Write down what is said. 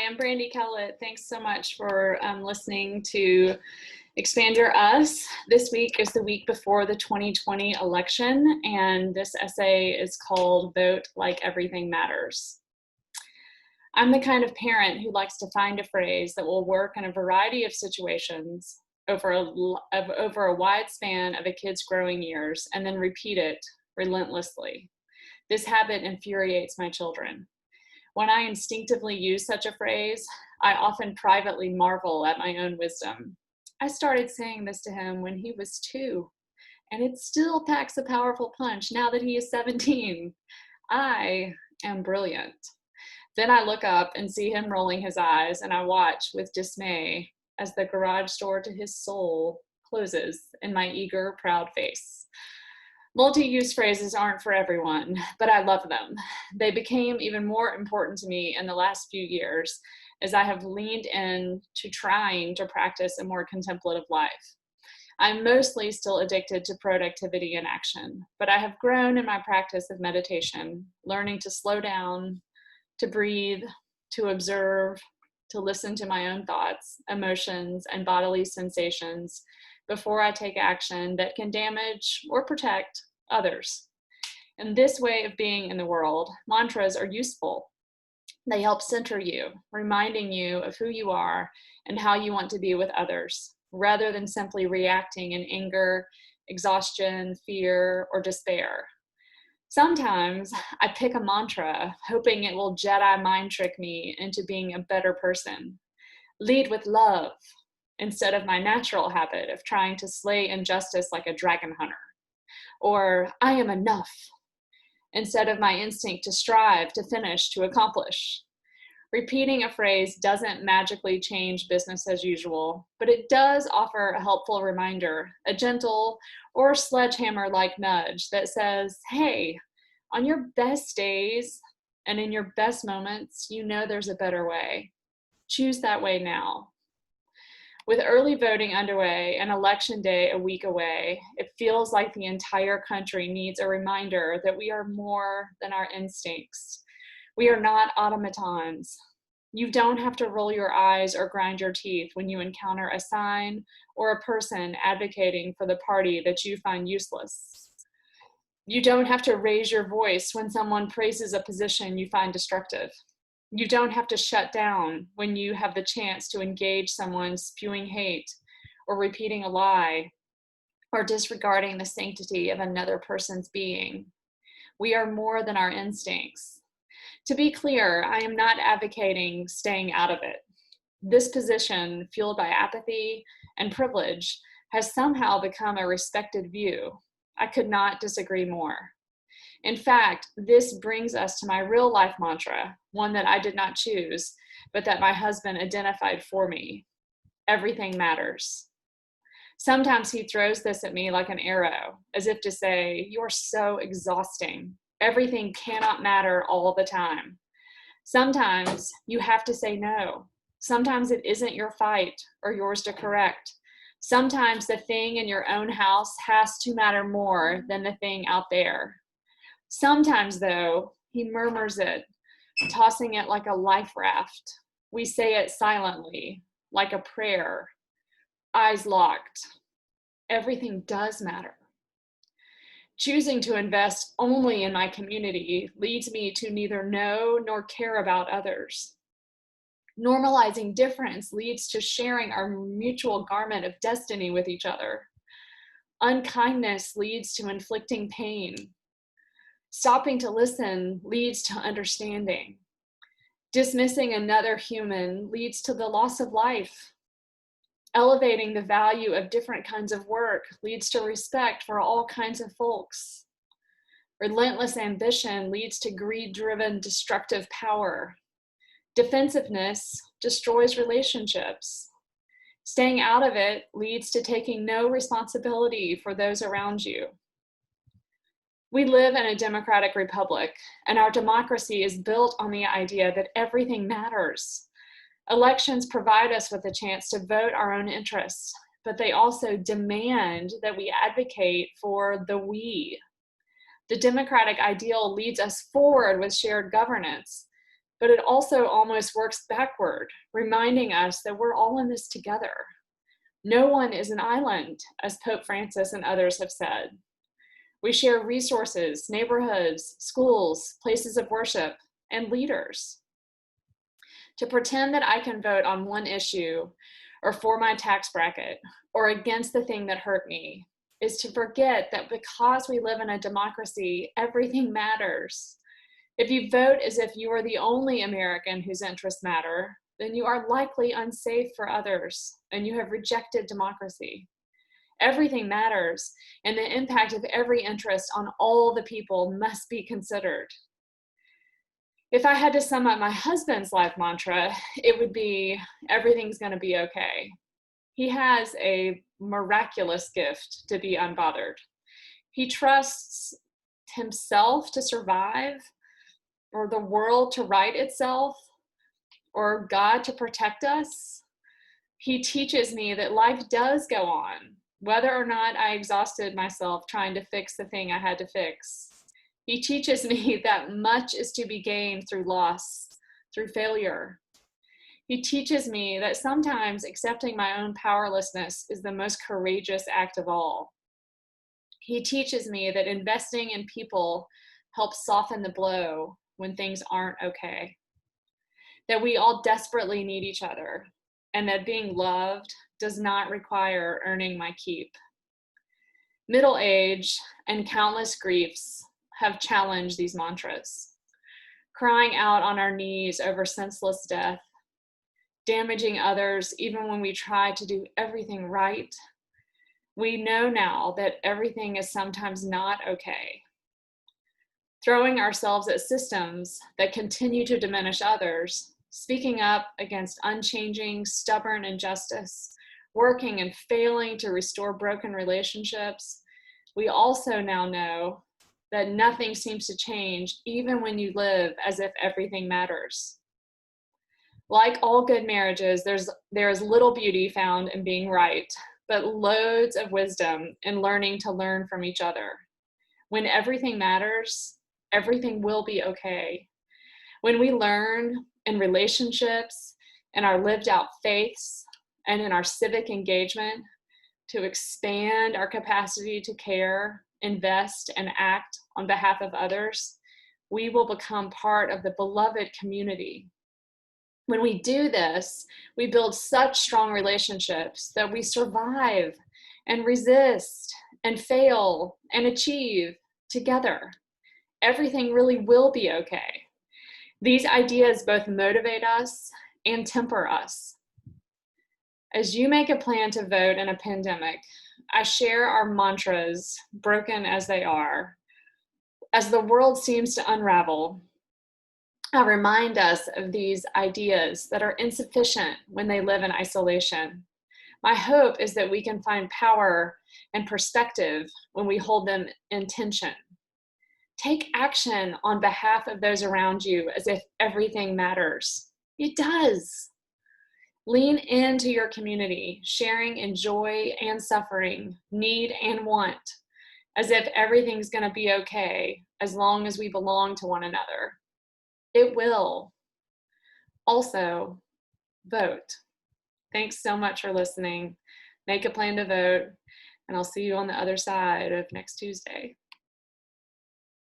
I'm Brandy Kellett. Thanks so much for listening to Expand Your Us. This week is the week before the 2020 election, and this essay is called Vote Like Everything Matters. I'm the kind of parent who likes to find a phrase that will work in a variety of situations over a wide span of a kid's growing years, and then repeat it relentlessly. This habit infuriates my children. When I instinctively use such a phrase, I often privately marvel at my own wisdom. I started saying this to him when he was 2, and it still packs a powerful punch now that he is 17. I am brilliant. Then I look up and see him rolling his eyes, and I watch with dismay as the garage door to his soul closes in my eager, proud face. Multi-use phrases aren't for everyone, but I love them. They became even more important to me in the last few years as I have leaned in to trying to practice a more contemplative life. I'm mostly still addicted to productivity and action, but I have grown in my practice of meditation, learning to slow down, to breathe, to observe, to listen to my own thoughts, emotions, and bodily sensations before I take action that can damage or protect others. In this way of being in the world, mantras are useful. They help center you, reminding you of who you are and how you want to be with others, rather than simply reacting in anger, exhaustion, fear, or despair. Sometimes I pick a mantra, hoping it will Jedi mind trick me into being a better person. Lead with love, instead of my natural habit of trying to slay injustice like a dragon hunter. Or I am enough, instead of my instinct to strive, to finish, to accomplish. Repeating a phrase doesn't magically change business as usual, but it does offer a helpful reminder, a gentle or sledgehammer-like nudge that says, hey, on your best days and in your best moments, you know there's a better way. Choose that way now. With early voting underway and election day a week away, it feels like the entire country needs a reminder that we are more than our instincts. We are not automatons. You don't have to roll your eyes or grind your teeth when you encounter a sign or a person advocating for the party that you find useless. You don't have to raise your voice when someone praises a position you find destructive. You don't have to shut down when you have the chance to engage someone spewing hate or repeating a lie or disregarding the sanctity of another person's being. We are more than our instincts. To be clear, I am not advocating staying out of it. This position, fueled by apathy and privilege, has somehow become a respected view. I could not disagree more. In fact, this brings us to my real life mantra, one that I did not choose, but that my husband identified for me. Everything matters. Sometimes he throws this at me like an arrow, as if to say, you're so exhausting. Everything cannot matter all the time. Sometimes you have to say no. Sometimes it isn't your fight or yours to correct. Sometimes the thing in your own house has to matter more than the thing out there. Sometimes, though, he murmurs it, tossing it like a life raft. We say it silently, like a prayer, eyes locked. Everything does matter. Choosing to invest only in my community leads me to neither know nor care about others. Normalizing difference leads to sharing our mutual garment of destiny with each other. Unkindness leads to inflicting pain. Stopping to listen leads to understanding. Dismissing another human leads to the loss of life. Elevating the value of different kinds of work leads to respect for all kinds of folks. Relentless ambition leads to greed-driven destructive power. Defensiveness destroys relationships. Staying out of it leads to taking no responsibility for those around you. We live in a democratic republic, and our democracy is built on the idea that everything matters. Elections provide us with a chance to vote our own interests, but they also demand that we advocate for the we. The democratic ideal leads us forward with shared governance, but it also almost works backward, reminding us that we're all in this together. No one is an island, as Pope Francis and others have said. We share resources, neighborhoods, schools, places of worship, and leaders. To pretend that I can vote on one issue or for my tax bracket or against the thing that hurt me is to forget that because we live in a democracy, everything matters. If you vote as if you are the only American whose interests matter, then you are likely unsafe for others and you have rejected democracy. Everything matters, and the impact of every interest on all the people must be considered. If I had to sum up my husband's life mantra, it would be, everything's going to be okay. He has a miraculous gift to be unbothered. He trusts himself to survive, or the world to right itself, or God to protect us. He teaches me that life does go on, whether or not I exhausted myself trying to fix the thing I had to fix. He teaches me that much is to be gained through loss, through failure. He teaches me that sometimes accepting my own powerlessness is the most courageous act of all. He teaches me that investing in people helps soften the blow when things aren't okay. That we all desperately need each other, and that being loved does not require earning my keep. Middle age and countless griefs have challenged these mantras, crying out on our knees over senseless death, damaging others even when we try to do everything right. We know now that everything is sometimes not okay. Throwing ourselves at systems that continue to diminish others, speaking up against unchanging, stubborn injustice, working and failing to restore broken relationships, we also now know that nothing seems to change even when you live as if everything matters. Like all good marriages, there is little beauty found in being right, but loads of wisdom in learning to learn from each other. When everything matters, everything will be okay. When we learn in relationships, in our lived out faiths, and in our civic engagement to expand our capacity to care, invest, and act on behalf of others, we will become part of the beloved community. When we do this, we build such strong relationships that we survive and resist and fail and achieve together. Everything really will be okay. These ideas both motivate us and temper us. As you make a plan to vote in a pandemic, I share our mantras, broken as they are. As the world seems to unravel, I remind us of these ideas that are insufficient when they live in isolation. My hope is that we can find power and perspective when we hold them in tension. Take action on behalf of those around you as if everything matters. It does. Lean into your community, sharing in joy and suffering, need and want, as if everything's going to be okay as long as we belong to one another. It will. Also, vote. Thanks so much for listening. Make a plan to vote, and I'll see you on the other side of next Tuesday.